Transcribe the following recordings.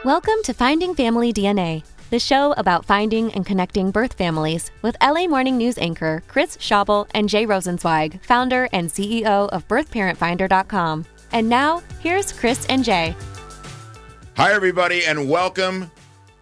Welcome to Finding Family DNA, the show about finding and connecting birth families with LA Morning News anchor Chris Schabel and Jay Rosenzweig, founder and CEO of birthparentfinder.com. And now, here's Chris and Jay. Hi, everybody, and welcome.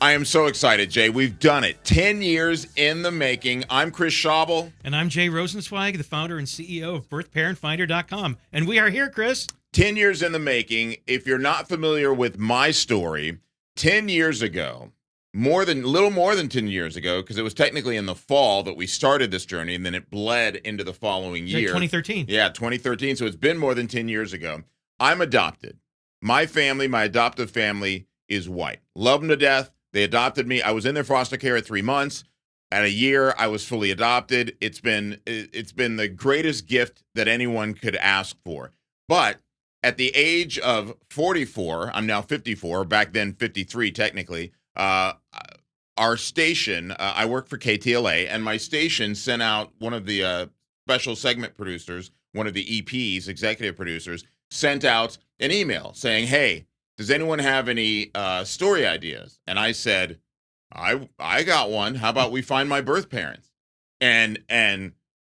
I am so excited, Jay. We've done it. 10 years in the making. I'm Chris Schabel. And I'm Jay Rosenzweig, the founder and CEO of birthparentfinder.com. And we are here, Chris. 10 years in the making. If you're not familiar with my story, 10 years ago, little more than 10 years ago, because it was technically in the fall that we started this journey, and then it bled into the following year. 2013. Yeah, 2013. So it's been more than 10 years ago. I'm adopted. My family, my adoptive family, is white. Love them to death. They adopted me. I was in their foster care at 3 months. At a year, I was fully adopted. It's been the greatest gift that anyone could ask for. But at the age of 44, I'm now 54, back then 53 technically, our station, I work for KTLA, and my station sent out one of the special segment producers, one of the EPs, executive producers, sent out an email saying, hey, does anyone have any story ideas? And I said, I got one. How about we find my birth parents? And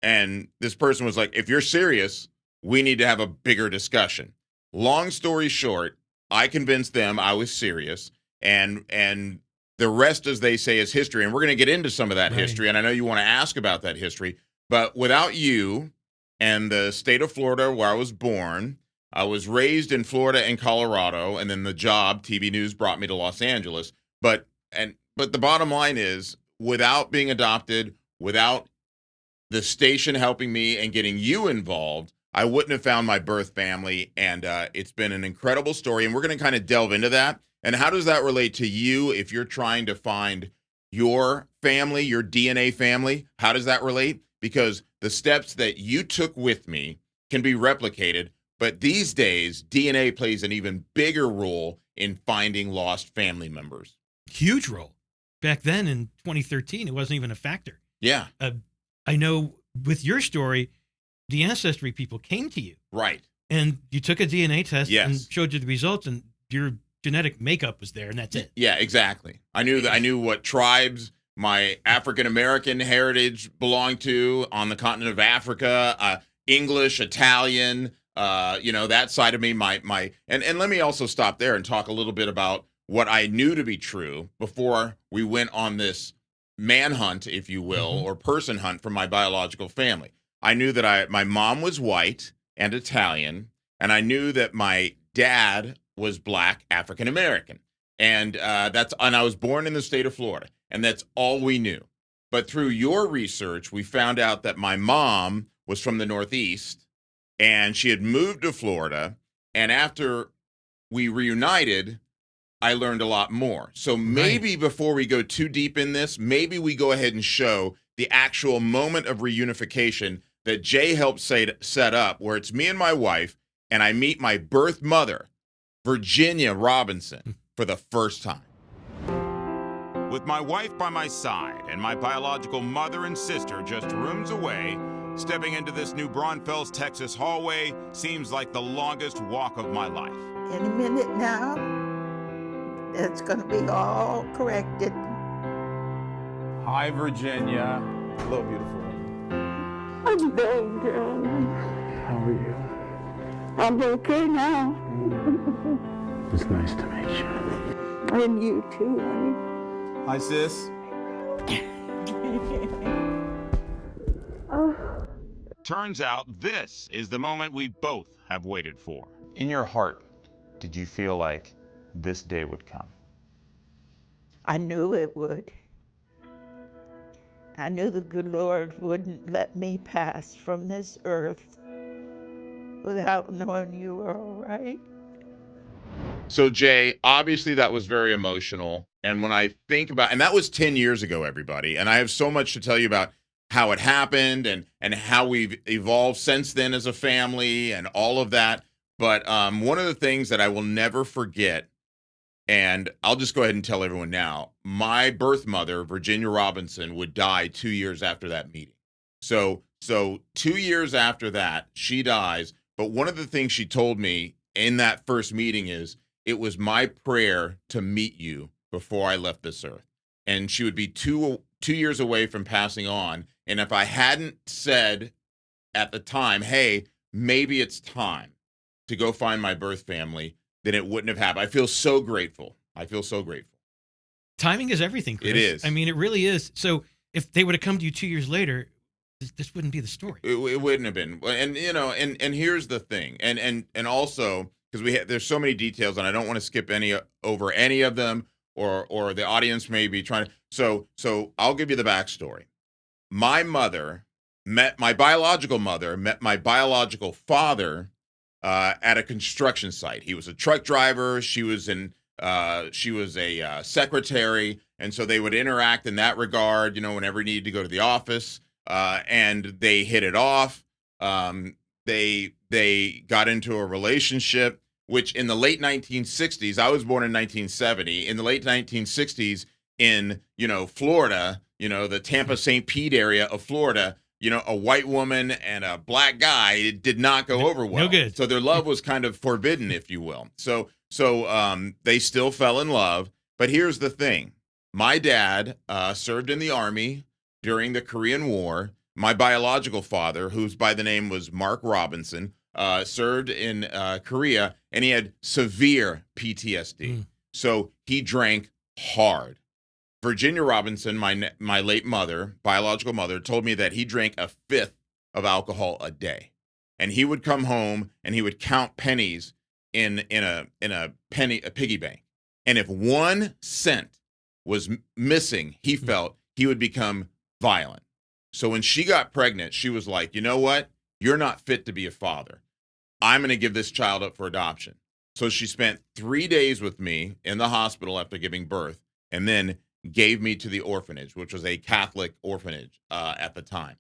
this person was like, if you're serious, we need to have a bigger discussion. Long story short, I convinced them I was serious, and the rest, as they say, is history. And we're going to get into some of that history, and I know you want to ask about that history. But without you and the state of Florida, where I was born, I was raised in Florida and Colorado, and then the job, TV news, brought me to Los Angeles. But the bottom line is, without being adopted, without the station helping me and getting you involved, I wouldn't have found my birth family, and it's been an incredible story, and we're going to kind of delve into that. And how does that relate to you if you're trying to find your family, your DNA family? How does that relate? Because the steps that you took with me can be replicated, but these days, DNA plays an even bigger role in finding lost family members. Huge role. Back then in 2013, it wasn't even a factor. Yeah. I know with your story, the ancestry people came to you. Right. And you took a DNA test Yes. and showed you the results, and your genetic makeup was there, and that's it. Yeah, exactly. I knew what tribes my African American heritage belonged to on the continent of Africa, English, Italian, that side of me, and let me also stop there and talk a little bit about what I knew to be true before we went on this manhunt, if you will, or person hunt for my biological family. I knew that my mom was white and Italian, and I knew that my dad was black African American, and I was born in the state of Florida, and that's all we knew. But through your research, we found out that my mom was from the Northeast, and she had moved to Florida, and after we reunited, I learned a lot more. So maybe before we go too deep in this, maybe we go ahead and show the actual moment of reunification that Jay helped set up, where it's me and my wife, and I meet my birth mother, Virginia Robinson, for the first time. With my wife by my side and my biological mother and sister just rooms away, stepping into this New Braunfels, Texas hallway seems like the longest walk of my life. In a minute now, it's going to be all corrected. Hi, Virginia. Hello, beautiful. I'm doing good. How are you? I'm okay now. It's nice to meet you. And you too, honey. Hi, sis. Turns out this is the moment we both have waited for. In your heart, did you feel like this day would come? I knew it would. I knew the good Lord wouldn't let me pass from this earth without knowing you were all right. So, Jay, obviously that was very emotional. And when I think about, and that was 10 years ago, everybody. And I have so much to tell you about how it happened and how we've evolved since then as a family and all of that. But one of the things that I will never forget, and I'll just go ahead and tell everyone now, my birth mother, Virginia Robinson, would die 2 years after that meeting. So 2 years after that, she dies. But one of the things she told me in that first meeting is, it was my prayer to meet you before I left this earth. And she would be 2 years away from passing on. And if I hadn't said at the time, hey, maybe it's time to go find my birth family, then it wouldn't have happened. I feel so grateful. Timing is everything, Chris. It is. I mean, it really is. So if they would have come to you 2 years later, this wouldn't be the story. It wouldn't have been. And and here's the thing. And also, because there's so many details, and I don't want to skip over any of them, or the audience may be trying to. So I'll give you the backstory. My biological mother met my biological father at a construction site. He was a truck driver. She was a secretary, and so they would interact in that regard. Whenever he needed to go to the office, and they hit it off. They got into a relationship, which in the late 1960s, I was born in 1970. In the late 1960s, in Florida, the Tampa St. Pete area of Florida, a white woman and a black guy did not go over well. No good. So their love was kind of forbidden, if you will. So they still fell in love. But here's the thing. My dad served in the Army during the Korean War. My biological father, whose by the name was Mark Robinson, served in Korea, and he had severe PTSD. So he drank hard. Virginia Robinson, my late mother, biological mother, told me that he drank a fifth of alcohol a day. And he would come home and he would count pennies in a piggy bank. And if 1 cent was missing, he felt he would become violent. So when she got pregnant, she was like, you know what? You're not fit to be a father. I'm going to give this child up for adoption. So she spent 3 days with me in the hospital after giving birth, and then gave me to the orphanage, which was a Catholic orphanage at the time.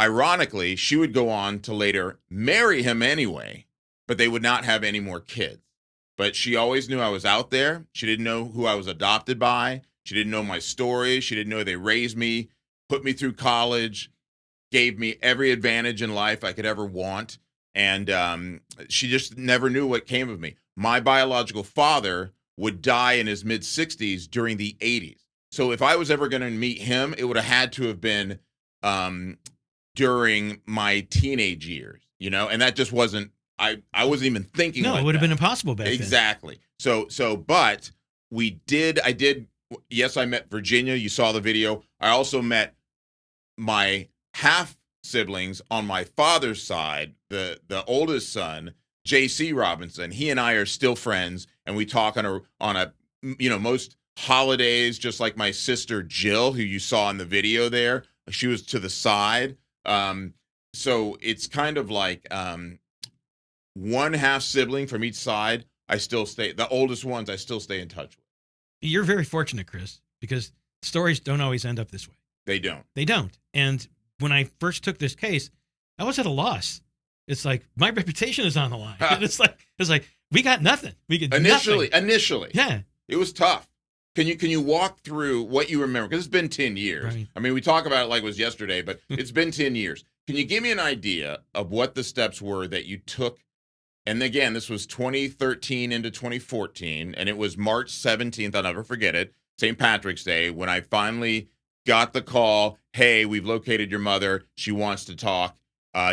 Ironically, she would go on to later marry him anyway, but they would not have any more kids. But she always knew I was out there. She didn't know who I was adopted by. She didn't know my story. She didn't know they raised me, put me through college, gave me every advantage in life I could ever want. And she just never knew what came of me. My biological father would die in his mid-60s during the 80s. So if I was ever going to meet him, it would have had to have been during my teenage years, and that just wasn't, I wasn't even thinking. No, like it would have that. been impossible back then. Exactly. But yes, I met Virginia. You saw the video. I also met my half siblings on my father's side, the oldest son, J.C. Robinson. He and I are still friends, and we talk on a most holidays, just like my sister Jill, who you saw in the video there. She was to the side. So it's kind of like one half sibling from each side. The oldest ones I still stay in touch with. You're very fortunate, Chris, because stories don't always end up this way. They don't. And when I first took this case, I was at a loss. It's like my reputation is on the line. It's like we got nothing. We get initially. Yeah. It was tough. Can you walk through what you remember? Because it's been 10 years. Right. I mean, we talk about it like it was yesterday, but it's been 10 years. Can you give me an idea of what the steps were that you took? And again, this was 2013 into 2014, and it was March 17th. I'll never forget it. St. Patrick's Day, when I finally got the call, hey, we've located your mother. She wants to talk.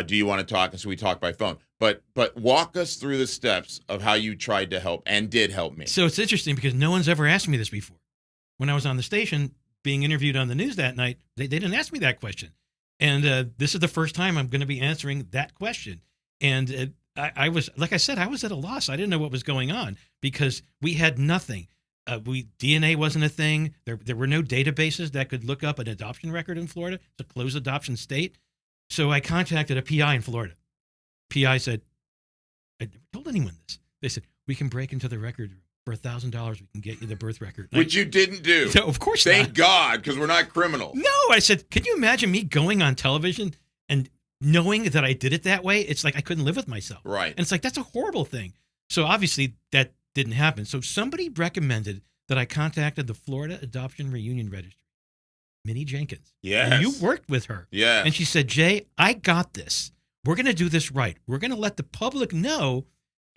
Do you want to talk? And so we talked by phone. But walk us through the steps of how you tried to help and did help me. So it's interesting because no one's ever asked me this before. When I was on the station being interviewed on the news that night, they didn't ask me that question. And this is the first time I'm going to be answering that question. And I was, like I said, I was at a loss. I didn't know what was going on because we had nothing. DNA wasn't a thing. There were no databases that could look up an adoption record in Florida. It's a closed adoption state. So I contacted a PI in Florida. PI said, I never told anyone this. They said, we can break into the record room. For $1,000, we can get you the birth record. Which you didn't do. So, of course Thank not. God, because we're not criminals. No, I said, can you imagine me going on television and knowing that I did it that way? It's like I couldn't live with myself. Right. And it's like, that's a horrible thing. So obviously that didn't happen. So somebody recommended that I contacted the Florida Adoption Reunion Registry, Minnie Jenkins. Yes. And you worked with her. Yeah. And she said, Jay, I got this. We're going to do this right. We're going to let the public know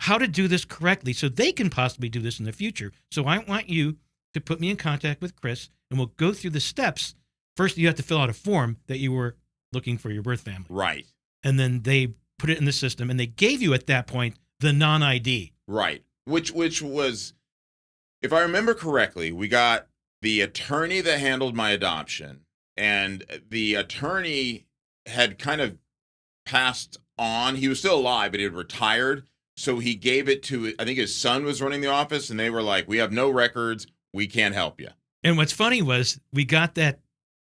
how to do this correctly so they can possibly do this in the future. So I want you to put me in contact with Chris, and we'll go through the steps. First, you have to fill out a form that you were looking for your birth family. Right. And then they put it in the system, and they gave you at that point the non-ID. Right. Which was, if I remember correctly, we got the attorney that handled my adoption, and the attorney had kind of passed on. He was still alive, but he had retired. So he gave it to, I think his son was running the office, and they were like, we have no records. We can't help you. And what's funny was we got that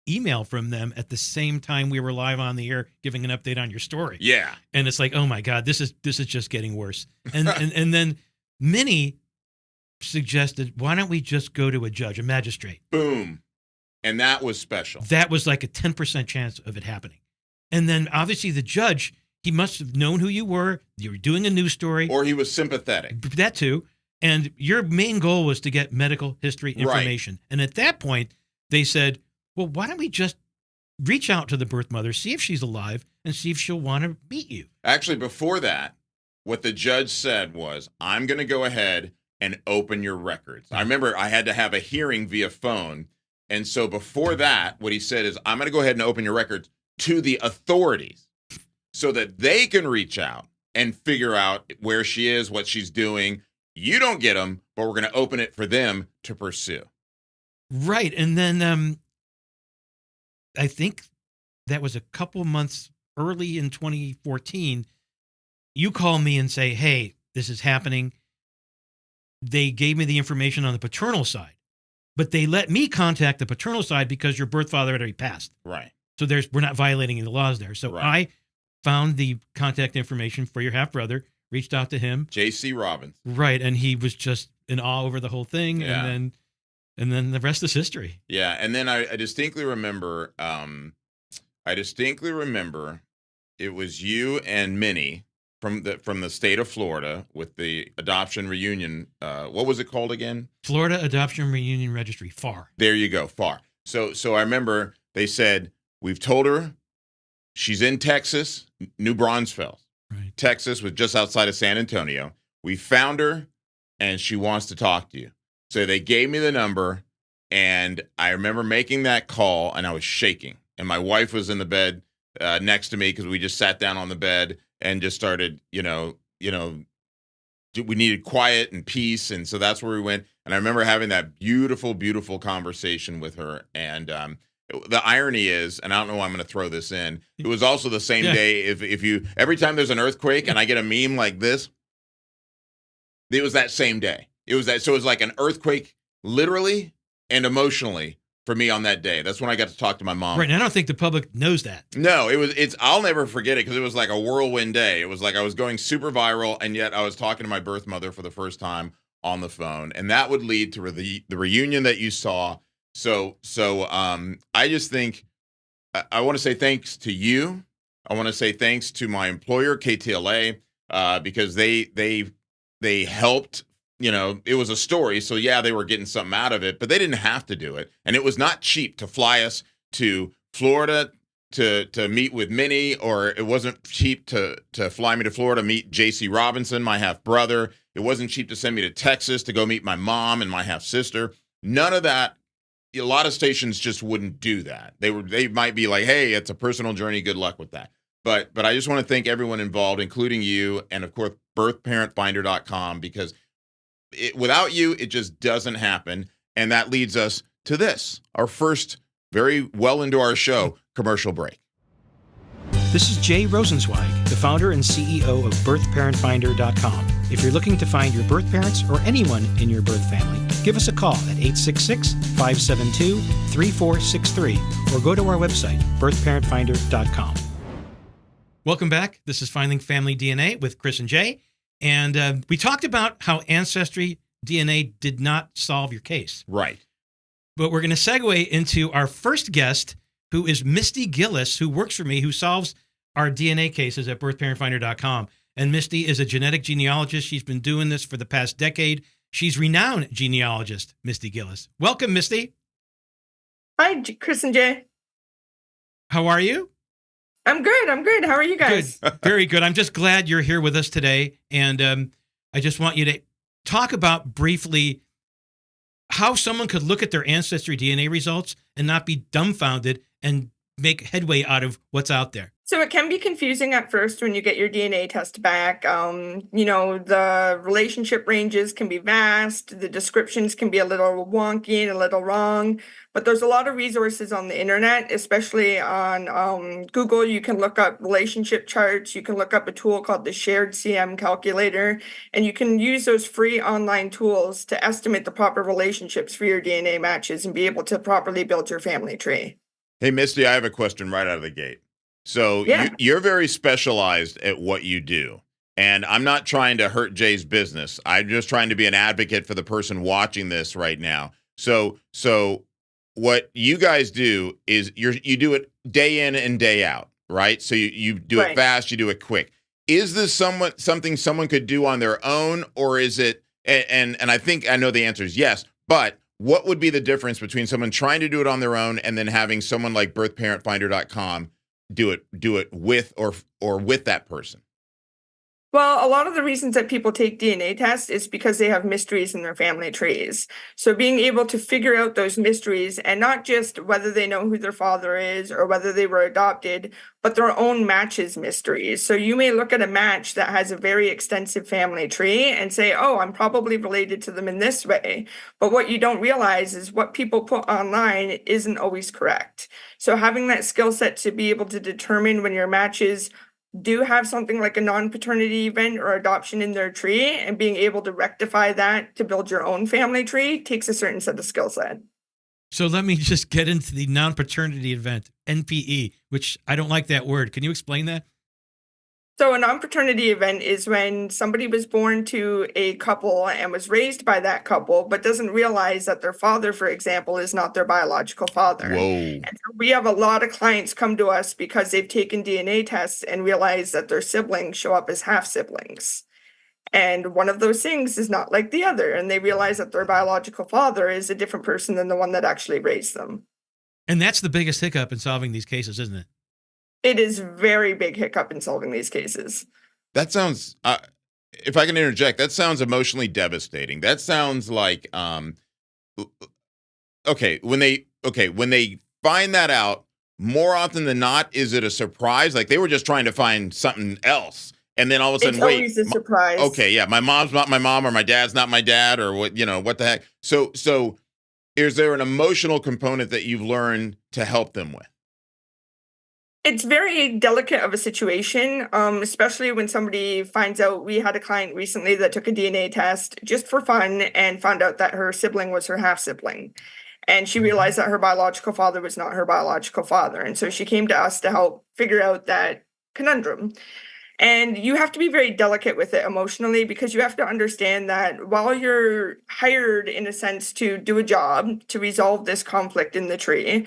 email from them at the same time we were live on the air giving an update on your story. Yeah. And it's like, oh my God, this is just getting worse. And and then Minnie suggested, why don't we just go to a judge, a magistrate? Boom. And that was special. That was like a 10% chance of it happening. And then obviously the judge, he must have known who you were doing a news story. Or he was sympathetic. That too. And your main goal was to get medical history information. Right. And at that point, they said, well, why don't we just reach out to the birth mother, see if she's alive, and see if she'll want to meet you? Actually, before that, what the judge said was, I'm going to go ahead and open your records. I remember I had to have a hearing via phone. And so before that, what he said is, I'm going to go ahead and open your records to the authorities so that they can reach out and figure out where she is, what she's doing. You don't get them, but we're going to open it for them to pursue. Right. And then I think that was a couple months early in 2014. You call me and say, hey, this is happening. They gave me the information on the paternal side, but they let me contact the paternal side because your birth father had already passed. Right. So we're not violating any laws there. So right. I found the contact information for your half brother, reached out to him. J.C. Robbins. Right. And he was just in awe over the whole thing. Yeah. And then the rest is history. Yeah. And then I distinctly remember, it was you and Minnie from the state of Florida with the adoption reunion. What was it called again? Florida Adoption Reunion Registry, FAR. There you go, FAR. So I remember they said, we've told her she's in Texas, New Braunfels. Right. Texas was just outside of San Antonio. We found her, and she wants to talk to you. So they gave me the number, and I remember making that call, and I was shaking. And my wife was in the bed next to me because we just sat down on the bed and just started, we needed quiet and peace. And so that's where we went. And I remember having that beautiful, beautiful conversation with her. And the irony is, and I don't know why I'm going to throw this in, it was also the same day. If you, every time there's an earthquake and I get a meme like this, it was that same day. So it was like an earthquake, literally and emotionally, for me on that day. That's when I got to talk to my mom. Right. And I don't think the public knows that. No, I'll never forget it because it was like a whirlwind day. It was like I was going super viral, and yet I was talking to my birth mother for the first time on the phone. And that would lead to the reunion that you saw. So I just think I want to say thanks to you. I want to say thanks to my employer, KTLA, because they helped. It was a story. So yeah, they were getting something out of it, but they didn't have to do it. And it was not cheap to fly us to Florida to meet with Minnie, or it wasn't cheap to fly me to Florida to meet J.C. Robinson, my half brother. It wasn't cheap to send me to Texas to go meet my mom and my half sister. None of that. A lot of stations just wouldn't do that. They might be like, hey, it's a personal journey. Good luck with that. But I just want to thank everyone involved, including you, and of course, birthparentfinder.com, because without you, it just doesn't happen. And that leads us to this, our first, very well into our show, commercial break. This is Jay Rosenzweig, the founder and CEO of birthparentfinder.com. If you're looking to find your birth parents or anyone in your birth family, give us a call at 866-572-3463 or go to our website, birthparentfinder.com. Welcome back. This is Finding Family DNA with Chris and Jay. And we talked about how Ancestry DNA did not solve your case. Right. But we're going to segue into our first guest, who is Misty Gillis, who works for me, who solves our DNA cases at birthparentfinder.com. And Misty is a genealogist. She's been doing this for the past decade. She's renowned genealogist, Misty Gillis. Welcome, Misty. Hi, Chris and Jay. How are you? I'm good. How are you guys? Good. Very good. I'm just glad you're here with us today. And I just want you to talk about briefly how someone could look at their ancestry DNA results and not be dumbfounded and make headway out of what's out there. So it can be confusing at first when you get your DNA test back. The relationship ranges can be vast. The descriptions can be a little wonky and a little wrong. But there's a lot of resources on the internet, especially on Google. You can look up relationship charts. You can look up a tool called the Shared CM Calculator. And you can use those free online tools to estimate the proper relationships for your DNA matches and be able to properly build your family tree. Hey, Misty, I have a question right out of the gate. So Yeah. you're very specialized at what you do. And I'm not trying to hurt Jay's business. I'm just trying to be an advocate for the person watching this right now. So what you guys do is you do it day in and day out, right? So you do it Right. fast, you do it quick. Is this something someone could do on their own, or is it, and I think I know the answer is yes, but what would be the difference between someone trying to do it on their own and then having someone like birthparentfinder.com do it with or with that person? Well, a lot of the reasons that people take DNA tests is because they have mysteries in their family trees. So being able to figure out those mysteries and not just whether they know who their father is or whether they were adopted, but their own matches mysteries. So you may look at a match that has a very extensive family tree and say, oh, I'm probably related to them in this way. But what you don't realize is what people put online isn't always correct. So having that skill set to be able to determine when your matches do have something like a non-paternity event or adoption in their tree and being able to rectify that to build your own family tree takes a certain set of skill set. So let me just get into the non-paternity event, NPE, which I don't like that word. Can you explain that? So a non-paternity event is when somebody was born to a couple and was raised by that couple, but doesn't realize that their father, for example, is not their biological father. Whoa. And so we have a lot of clients come to us because they've taken DNA tests and realized that their siblings show up as half siblings. And one of those things is not like the other. And they realize that their biological father is a different person than the one that actually raised them. And that's the biggest hiccup in solving these cases, isn't it? It is very big hiccup in solving these cases. That sounds, if I can interject, that sounds emotionally devastating. That sounds like, when they find that out, more often than not, is it a surprise? Like they were just trying to find something else, and then all of a sudden, It's always a surprise. Yeah, my mom's not my mom, or my dad's not my dad, or what the heck? So is there an emotional component that you've learned to help them with? It's very delicate of a situation, especially when somebody finds out. We had a client recently that took a DNA test just for fun and found out that her sibling was her half sibling. And she realized that her biological father was not her biological father. And so she came to us to help figure out that conundrum. And you have to be very delicate with it emotionally because you have to understand that while you're hired, in a sense, to do a job to resolve this conflict in the tree,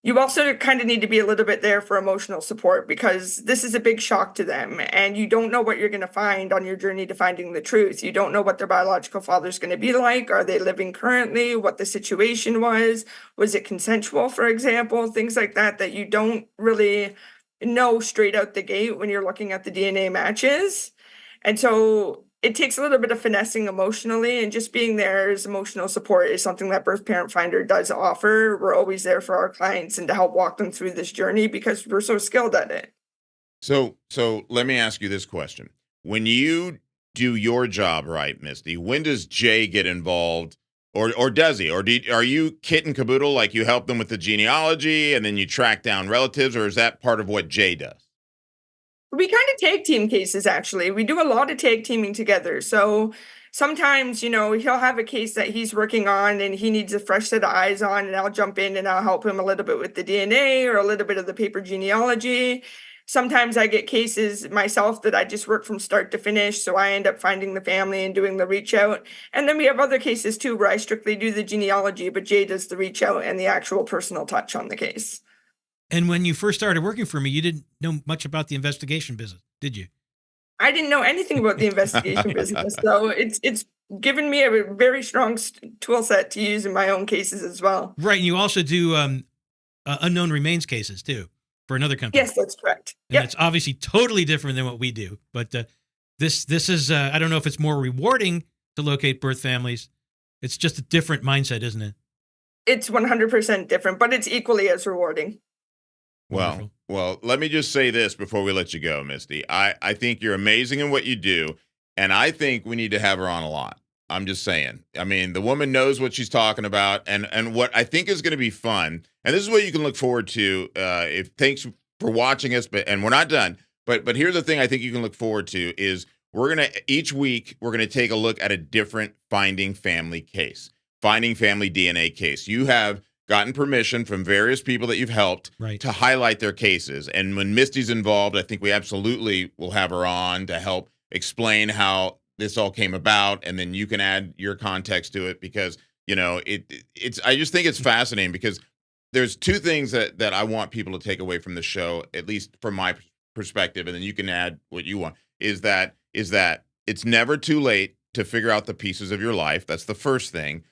you also kind of need to be a little bit there for emotional support because this is a big shock to them. And you don't know what you're going to find on your journey to finding the truth. You don't know what their biological father is going to be like. Are they living currently? What the situation was? Was it consensual, for example? Things like that that you don't really know straight out the gate when you're looking at the DNA matches. And so it takes a little bit of finessing emotionally, and just being there as emotional support is something that Birth Parent Finder does offer. We're always there for our clients and to help walk them through this journey because we're so skilled at it. So let me ask you this question. When you do your job right, Misty, when does Jay get involved? Or does he? Or are you kit and caboodle, like you help them with the genealogy and then you track down relatives, or is that part of what Jay does? We kind of tag team cases, actually. We do a lot of tag teaming together. So sometimes, he'll have a case that he's working on and he needs a fresh set of eyes on, and I'll jump in and I'll help him a little bit with the DNA or a little bit of the paper genealogy. Sometimes I get cases myself that I just work from start to finish. So I end up finding the family and doing the reach out. And then we have other cases too, where I strictly do the genealogy, but Jay does the reach out and the actual personal touch on the case. And when you first started working for me, you didn't know much about the investigation business, did you? I didn't know anything about the investigation business, so it's given me a very strong tool set to use in my own cases as well. Right, and you also do unknown remains cases too for another company. Yes, that's correct. And it's obviously totally different than what we do. But This is I don't know if it's more rewarding to locate birth families. It's just a different mindset, isn't it? It's 100% different, but it's equally as rewarding. Well, let me just say this before we let you go, Misty. I think you're amazing in what you do, and I think we need to have her on a lot. I'm just saying. I mean, the woman knows what she's talking about, and what I think is going to be fun, and this is what you can look forward to. Thanks for watching us, and we're not done. But here's the thing I think you can look forward to is each week we're gonna take a look at a different finding family DNA case. You have gotten permission from various people that you've helped to highlight their cases. And when Misty's involved, I think we absolutely will have her on to help explain how this all came about, and then you can add your context to it because, it's I just think it's fascinating because there's two things that I want people to take away from the show, at least from my perspective, and then you can add what you want, is that it's never too late to figure out the pieces of your life. That's the first thing.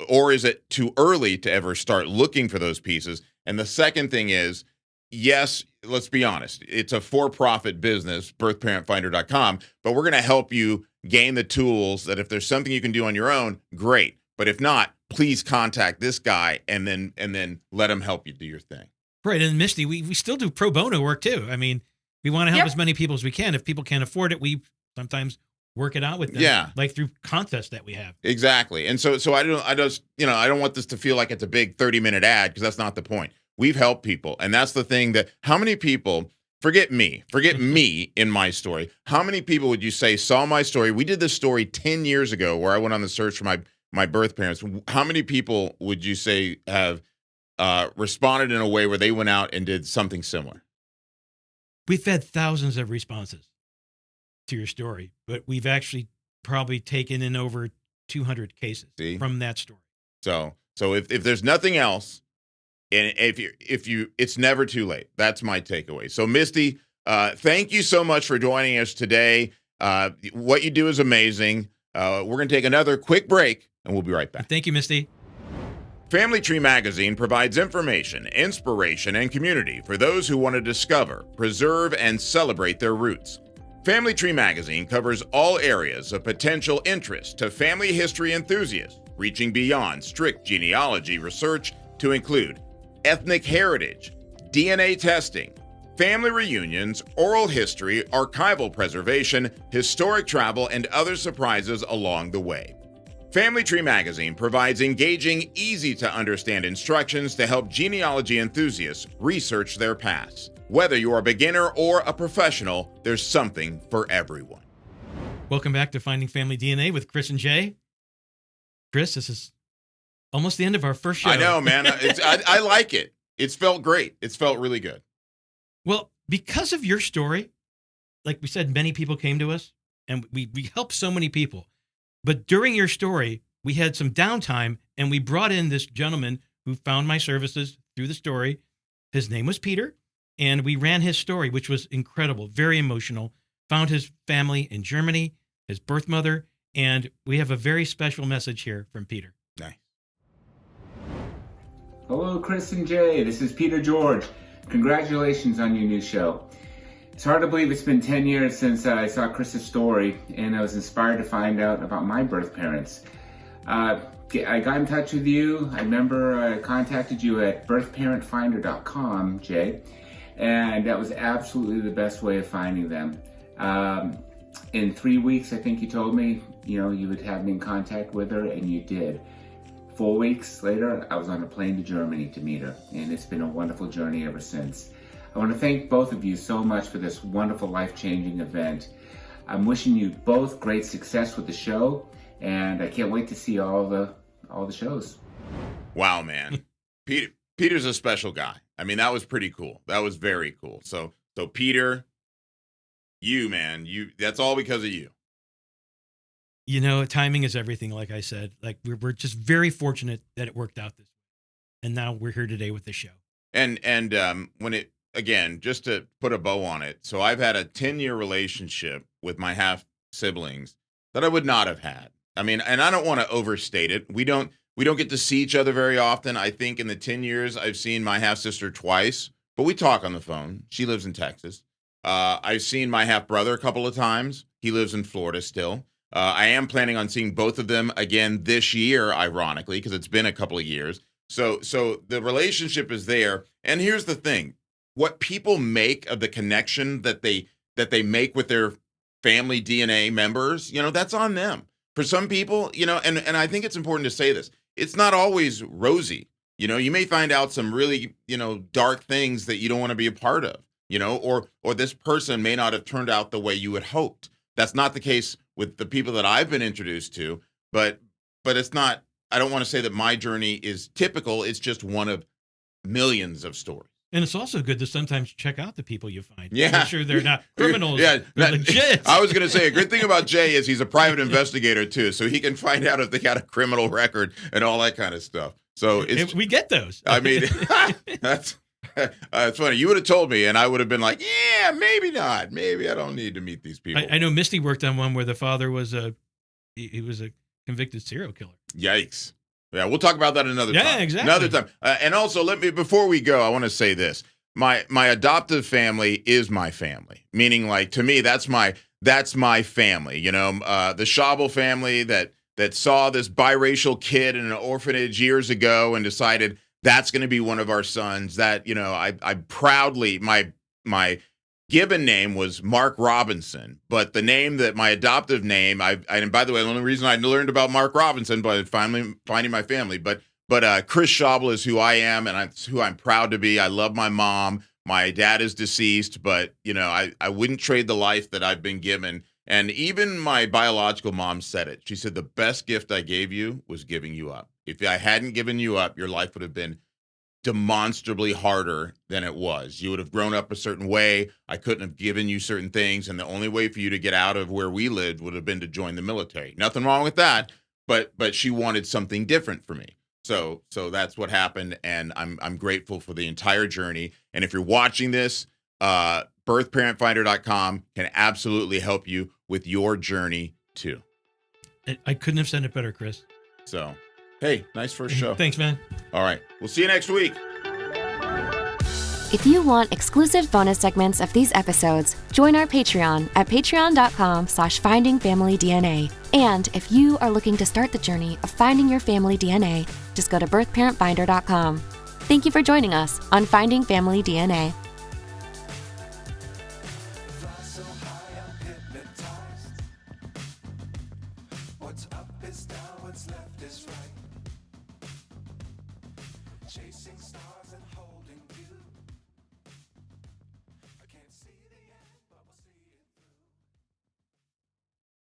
Or is it too early to ever start looking for those pieces? And the second thing is, yes, let's be honest, it's a for-profit business, birthparentfinder.com, but we're going to help you gain the tools that if there's something you can do on your own, great. But if not, please contact this guy and then let him help you do your thing. Right. And Misty, we still do pro bono work too. I mean, we want to help as many people as we can. If people can't afford it, we sometimes work it out with them. Yeah. Like through contests that we have. Exactly. And so I don't want this to feel like it's a big 30-minute ad because that's not the point. We've helped people. And that's the thing that how many people, forget me in my story. How many people would you say saw my story? We did this story 10 years ago where I went on the search for my birth parents. How many people would you say have responded in a way where they went out and did something similar? We've had thousands of responses to your story, but we've actually probably taken in over 200 cases from that story. So if there's nothing else, and if you, it's never too late. That's my takeaway. So Misty, thank you so much for joining us today. What you do is amazing. We're going to take another quick break, and we'll be right back. Thank you, Misty. Family Tree Magazine provides information, inspiration, and community for those who want to discover, preserve, and celebrate their roots. Family Tree Magazine covers all areas of potential interest to family history enthusiasts, reaching beyond strict genealogy research to include ethnic heritage, DNA testing, family reunions, oral history, archival preservation, historic travel, and other surprises along the way. Family Tree Magazine provides engaging, easy-to-understand instructions to help genealogy enthusiasts research their past. Whether you're a beginner or a professional, there's something for everyone. Welcome back to Finding Family DNA with Chris and Jay. Chris, this is almost the end of our first show. I know, man. I like it. It's felt great. It's felt really good. Well, because of your story, like we said, many people came to us, and we helped so many people. But during your story, we had some downtime, and we brought in this gentleman who found my services through the story. His name was Peter, and we ran his story, which was incredible, very emotional. Found his family in Germany, his birth mother, and we have a very special message here from Peter. Nice. Hello, Chris and Jay. This is Peter George. Congratulations on your new show. It's hard to believe it's been 10 years since I saw Chris's story, and I was inspired to find out about my birth parents. I got in touch with you. I remember I contacted you at birthparentfinder.com, Jay, and that was absolutely the best way of finding them. In 3 weeks, I think you told me, you would have me in contact with her, and you did. 4 weeks later, I was on a plane to Germany to meet her, and it's been a wonderful journey ever since. I want to thank both of you so much for this wonderful, life-changing event. I'm wishing you both great success with the show, and I can't wait to see all the shows. Wow, man. Peter's a special guy. I mean, that was pretty cool. That was very cool. So Peter, that's all because of you. Timing is everything, like I said. Like we're just very fortunate that it worked out this way. And now we're here today with the show. And when it, again, just to put a bow on it, so I've had a 10-year relationship with my half siblings that I would not have had. I mean, and I don't want to overstate it. We don't get to see each other very often. I think in the 10 years I've seen my half sister twice, but we talk on the phone. She lives in Texas. I've seen my half brother a couple of times. He lives in Florida still. I am planning on seeing both of them again this year, ironically, because it's been a couple of years. So the relationship is there. And here's the thing: what people make of the connection that they make with their family DNA members, that's on them. For some people, and I think it's important to say this: it's not always rosy. You may find out some really, dark things that you don't want to be a part of. Or this person may not have turned out the way you had hoped. That's not the case with the people that I've been introduced to, but it's not, I don't want to say that my journey is typical. It's just one of millions of stories. And it's also good to sometimes check out the people you find. Yeah. Make sure they're not criminals. Yeah. They're legit. I was going to say, a good thing about Jay is he's a private investigator too, so he can find out if they got a criminal record and all that kind of stuff. So we get those. I mean, that's it's funny. You would have told me, and I would have been like, yeah, maybe not. Maybe I don't need to meet these people. I know Misty worked on one where the father was he was a convicted serial killer. Yikes. Yeah, we'll talk about that another time. Yeah, exactly. Another time. And also, before we go, I want to say this. My adoptive family is my family. Meaning, like, to me, that's my family. The Schabel family that saw this biracial kid in an orphanage years ago and decided that's going to be one of our sons. That, I proudly, my given name was Mark Robinson, but the name that my adoptive name, and by the way, the only reason I learned about Mark Robinson by finally finding my family, but Chris Schabel is who I am, and it's who I'm proud to be. I love my mom. My dad is deceased, but I wouldn't trade the life that I've been given. And even my biological mom said it. She said, the best gift I gave you was giving you up. If I hadn't given you up, your life would have been demonstrably harder than it was. You would have grown up a certain way. I couldn't have given you certain things. And the only way for you to get out of where we lived would have been to join the military. Nothing wrong with that. But she wanted something different for me. So that's what happened. And I'm grateful for the entire journey. And if you're watching this, birthparentfinder.com can absolutely help you with your journey too. I couldn't have said it better, Chris. So, hey, nice first show. Thanks, man. All right. We'll see you next week. If you want exclusive bonus segments of these episodes, join our Patreon at patreon.com/findingfamilydna. And if you are looking to start the journey of finding your family DNA, just go to birthparentfinder.com. Thank you for joining us on Finding Family DNA. What's up is down, what's left is right. Chasing stars.